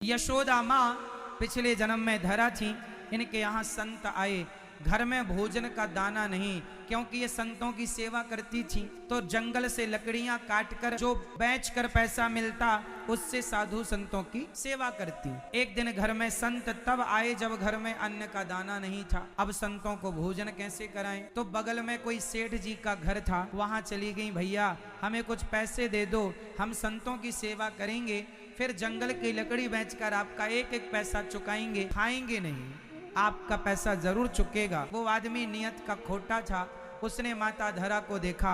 यशोदा माँ पिछले जन्म में धरा थी। इनके यहाँ संत आए, घर में भोजन का दाना नहीं, क्योंकि ये संतों की सेवा करती थी। तो जंगल से लकड़ियां काटकर जो बेचकर पैसा मिलता उससे साधु संतों की सेवा करती। एक दिन घर में संत तब आए जब घर में अन्न का दाना नहीं था। अब संतों को भोजन कैसे कराएं? तो बगल में कोई सेठ जी का घर था, वहां चली गई, भैया हमें कुछ पैसे दे दो, हम संतों की सेवा करेंगे, फिर जंगल की लकड़ी बेचकर आपका एक एक पैसा चुकाएंगे, खाएंगे नहीं, आपका पैसा जरूर चुकेगा। वो आदमी नियत का खोटा था। उसने माता धरा को देखा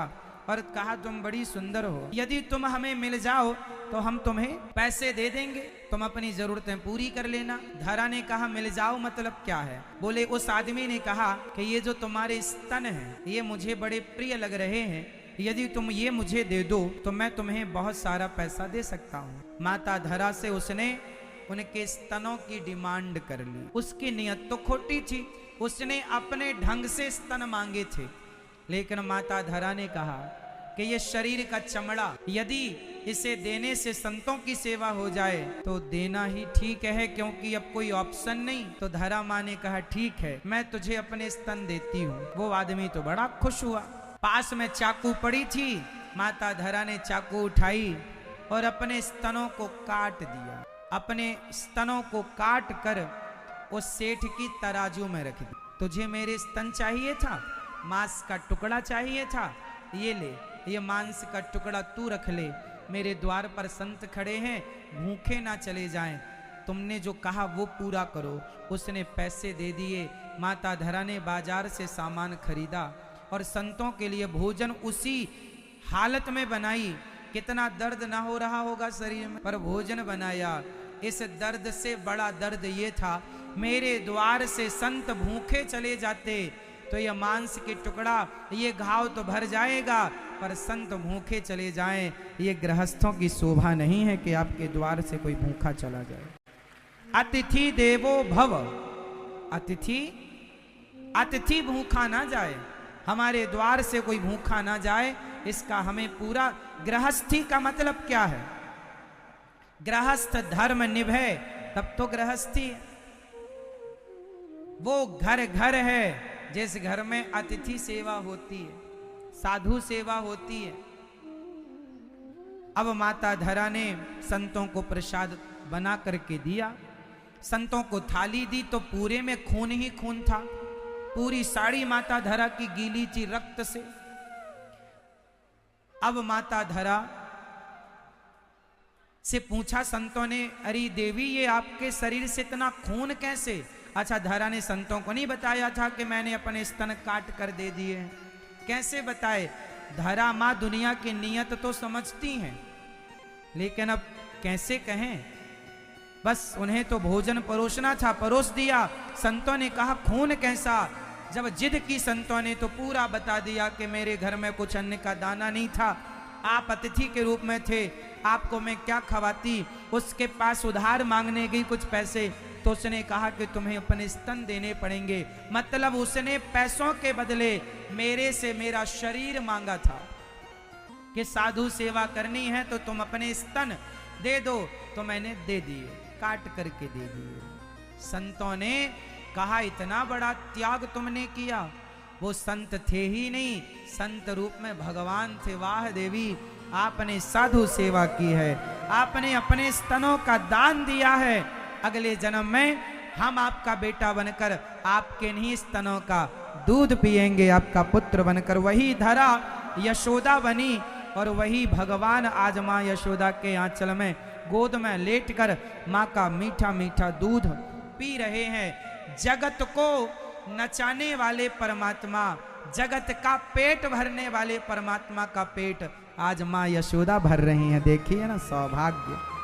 और कहा, तुम बड़ी सुंदर हो, यदि तुम हमें मिल जाओ तो हम तुम्हें पैसे दे देंगे, तुम अपनी जरूरतें पूरी कर लेना। धरा ने कहा, मिल जाओ मतलब क्या है? बोले, उस आदमी ने कहा कि ये जो तुम्हारे स्तन हैं ये मुझे बड़े प्रिय लग रहे हैं, यदि तुम ये मुझे दे दो तो मैं तुम्हें बहुत सारा पैसा दे सकता हूँ। माता धरा से उसने उनके स्तनों की डिमांड कर ली। उसकी नियत तो खोटी थी, उसने अपने ढंग से स्तन मांगे थे, लेकिन माता धरा ने कहा कि ये शरीर का चमड़ा, यदि इसे देने से संतों की सेवा हो जाए तो देना ही ठीक है, क्योंकि अब कोई ऑप्शन नहीं। तो धरा माँ ने कहा, ठीक है, मैं तुझे अपने स्तन देती हूँ। वो आदमी तो बड़ा खुश हुआ। पास में चाकू पड़ी थी, माता धरा ने चाकू उठाई और अपने स्तनों को काट दिया। अपने स्तनों को काट कर उस सेठ की तराजू में रख दी। तुझे मेरे स्तन चाहिए था, मांस का टुकड़ा चाहिए था, ये ले, ये मांस का टुकड़ा तू रख ले। मेरे द्वार पर संत खड़े हैं, भूखे ना चले जाएं, तुमने जो कहा वो पूरा करो। उसने पैसे दे दिए। माता धरा ने बाजार से सामान खरीदा और संतों के लिए भोजन उसी हालत में बनाई। कितना दर्द ना हो रहा होगा शरीर में, पर भोजन बनाया। इस दर्द से बड़ा दर्द ये था, मेरे द्वार से संत भूखे चले जाते तो ये मांस के टुकड़ा, ये घाव तो भर जाएगा, पर संत भूखे चले जाएं, ये गृहस्थों की शोभा नहीं है कि आपके द्वार से कोई भूखा चला जाए। अतिथि देवो भव, अतिथि भूखा ना जाए, हमारे द्वार से कोई भूखा ना जाए, इसका हमें पूरा। गृहस्थी का मतलब क्या है? गृहस्थ धर्म निभे तब तो गृहस्थी है। वो घर घर है जिस घर में अतिथि सेवा होती है, साधु सेवा होती है। अब माता धरा ने संतों को प्रसाद बना करके दिया। संतों को थाली दी तो पूरे में खून ही खून था, पूरी साड़ी माता धरा की गीली थी रक्त से। अब माता धरा से पूछा संतों ने, अरे देवी ये आपके शरीर से इतना खून कैसे? अच्छा, धरा ने संतों को नहीं बताया था कि मैंने अपने स्तन काट कर दे दिए हैं। कैसे बताए? धरा माँ दुनिया की नियत तो समझती हैं, लेकिन अब कैसे कहें? बस उन्हें तो भोजन परोसना था, परोस दिया। संतों ने कहा, खून कैसा? जब जिद की संतों ने तो पूरा बता दिया कि मेरे घर में कुछ अन्न का दाना नहीं था, आप अतिथि के रूप में थे, आपको मैं क्या खवाती। उसके पास उधार मांगने गई कुछ पैसे, तो उसने कहा कि तुम्हें अपने स्तन देने पड़ेंगे। मतलब उसने पैसों के बदले मेरे से मेरा शरीर मांगा था कि साधु सेवा करनी है तो तुम अपने स्तन दे दो, तो मैंने दे दिए, काट करके दे दिए। संतों ने कहा, इतना बड़ा त्याग तुमने किया? वो संत थे ही नहीं, संत रूप में भगवान थे। वाह देवी, आपने साधु सेवा की है, आपने अपने स्तनों का दान दिया है। अगले जन्म में हम आपका बेटा बनकर आपके नहीं स्तनों का दूध पिएंगे, आपका पुत्र बनकर। वही धरा यशोदा बनी और वही भगवान आज माँ यशोदा के आंचल में गोद में लेटकर माँ का मीठा मीठा दूध पी रहे हैं। जगत को नचाने वाले परमात्मा, जगत का पेट भरने वाले परमात्मा का पेट आज माँ यशोदा भर रही हैं। देखिए ना, सौभाग्य।